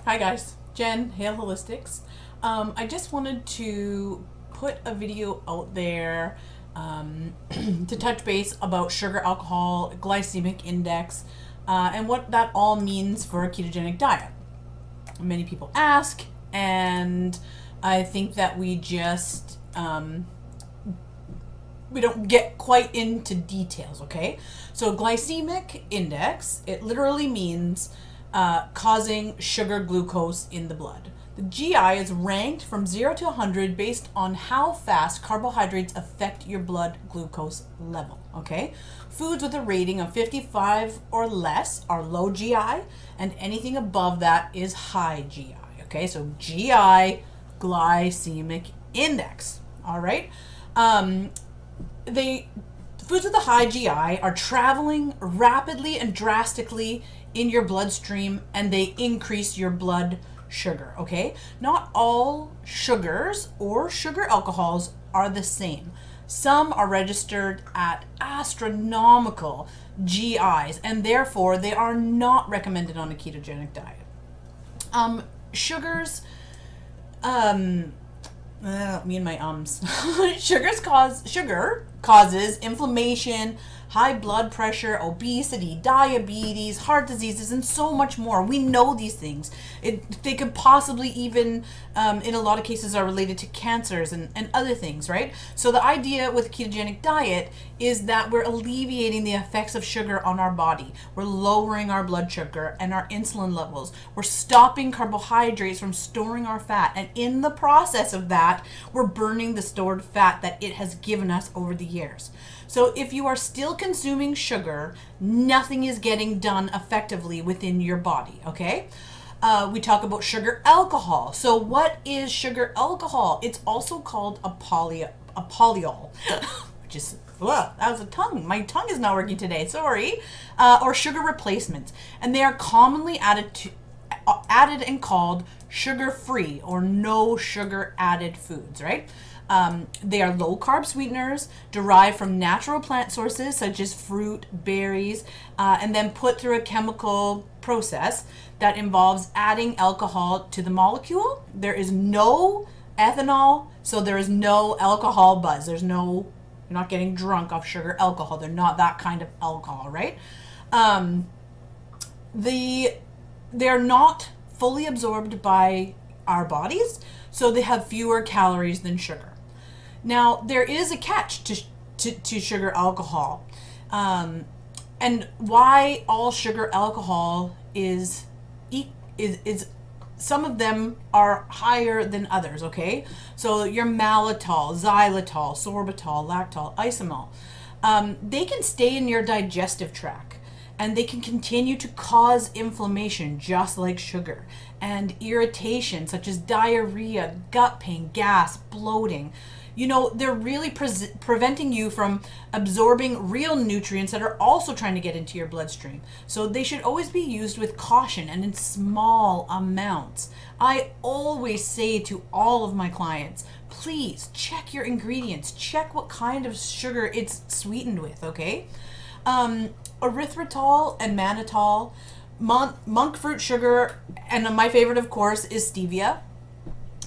Hi guys, Jen, Hail Holistics. I just wanted to put a video out there to touch base about sugar, alcohol, glycemic index, and what that all means for a ketogenic diet. Many people ask, and I think that we don't get quite into details, okay? So glycemic index, it literally means causing sugar glucose in the blood. The GI is ranked from 0 to 100 based on how fast carbohydrates affect your blood glucose level, okay? Foods with a rating of 55 or less are low GI, and anything above that is high GI, okay? So GI, glycemic index, all right? Foods with a high GI are traveling rapidly and drastically in your bloodstream, and they increase your blood sugar, okay? Not all sugars or sugar alcohols are the same. Some are registered at astronomical GIs, and therefore they are not recommended on a ketogenic diet. Sugars, me and my ums. Sugar causes inflammation, high blood pressure, obesity, diabetes, heart diseases, and so much more. We know these things. They could possibly even, in a lot of cases, are related to cancers and other things, right? So the idea with a ketogenic diet is that we're alleviating the effects of sugar on our body. We're lowering our blood sugar and our insulin levels. We're stopping carbohydrates from storing our fat. And in the process of that, we're burning the stored fat that it has given us over the years. So if you are still consuming sugar, nothing is getting done effectively within your body, okay? We talk about sugar alcohol. So what is sugar alcohol? It's also called a polyol, which is, that was a tongue. My tongue is not working today, sorry. Or sugar replacements. And they are commonly added and called sugar-free or no sugar added foods, right? They are low carb sweeteners derived from natural plant sources such as fruit, berries, and then put through a chemical process that involves adding alcohol to the molecule. There is no ethanol, so there is no alcohol buzz. You're not getting drunk off sugar alcohol. They're not that kind of alcohol, right? They're not fully absorbed by our bodies, so they have fewer calories than sugar. Now, there is a catch to sugar alcohol, and why all sugar alcohol is some of them are higher than others, okay? So your maltitol, xylitol, sorbitol, lactol, isomalt, they can stay in your digestive tract, and they can continue to cause inflammation just like sugar, and irritation such as diarrhea, gut pain, gas, bloating. You know, they're really preventing you from absorbing real nutrients that are also trying to get into your bloodstream. So they should always be used with caution and in small amounts. I always say to all of my clients, please check your ingredients. Check what kind of sugar it's sweetened with, okay? Erythritol and mannitol, monk fruit sugar, and my favorite, of course, is stevia.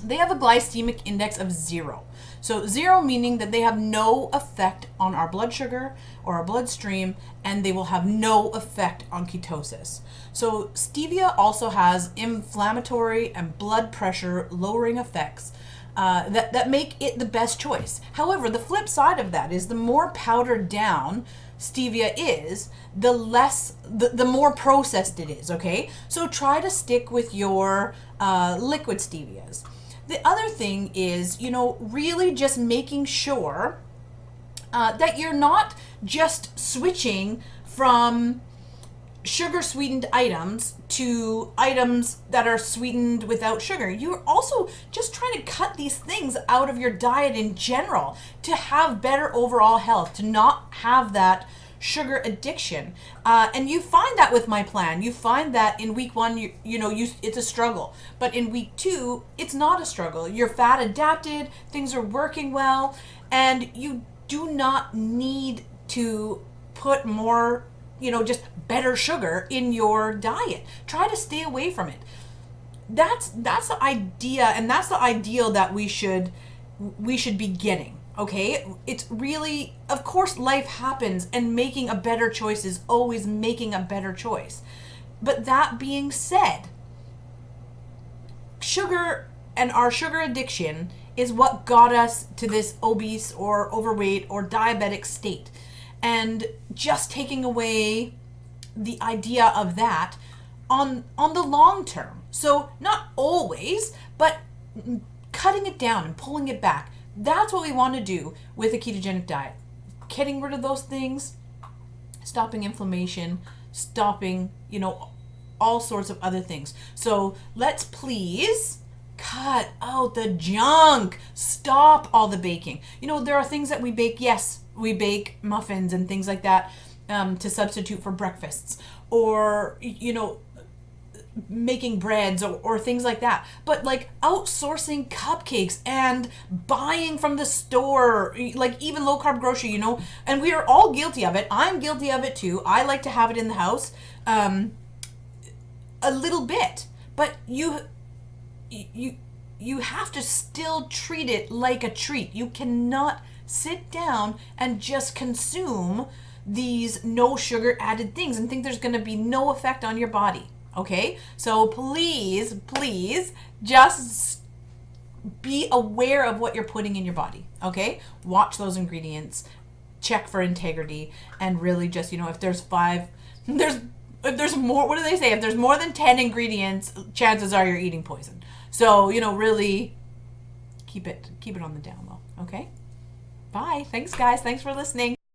They have a glycemic index of 0. So 0 meaning that they have no effect on our blood sugar or our bloodstream, and they will have no effect on ketosis. So stevia also has inflammatory and blood pressure lowering effects that make it the best choice. However, the flip side of that is the more powdered down stevia is, the more processed it is, okay? So try to stick with your liquid stevias. The other thing is, really just making sure that you're not just switching from sugar sweetened items to items that are sweetened without sugar. You're also just trying to cut these things out of your diet in general to have better overall health, to not have that sugar addiction. And you find that with my plan. You find that in week 1, it's a struggle. But in week 2, it's not a struggle. You're fat adapted, things are working well, and you do not need to put more, just better sugar in your diet. Try to stay away from it. that's the idea, and that's the ideal that we should be getting. Okay, it's really, of course, life happens, and making a better choice is always making a better choice. But that being said, sugar and our sugar addiction is what got us to this obese or overweight or diabetic state. And just taking away the idea of that on the long term. So not always, but cutting it down and pulling it back. That's what we want to do with a ketogenic diet. Getting rid of those things, stopping inflammation, stopping, all sorts of other things. So let's please cut out the junk. Stop all the baking. There are things that we bake. Yes, we bake muffins and things like that to substitute for breakfasts, or making breads or things like that. But like outsourcing cupcakes and buying from the store, like even low carb grocery, and we are all guilty of it. I'm guilty of it too. I like to have it in the house a little bit, but you have to still treat it like a treat. You cannot sit down and just consume these no sugar added things and think there's going to be no effect on your body. Okay? So please just be aware of what you're putting in your body. Okay? Watch those ingredients, check for integrity, and really just, if there's more, what do they say? If there's more than 10 ingredients, chances are you're eating poison. So, really keep it on the down low. Okay? Bye. Thanks, guys. Thanks for listening.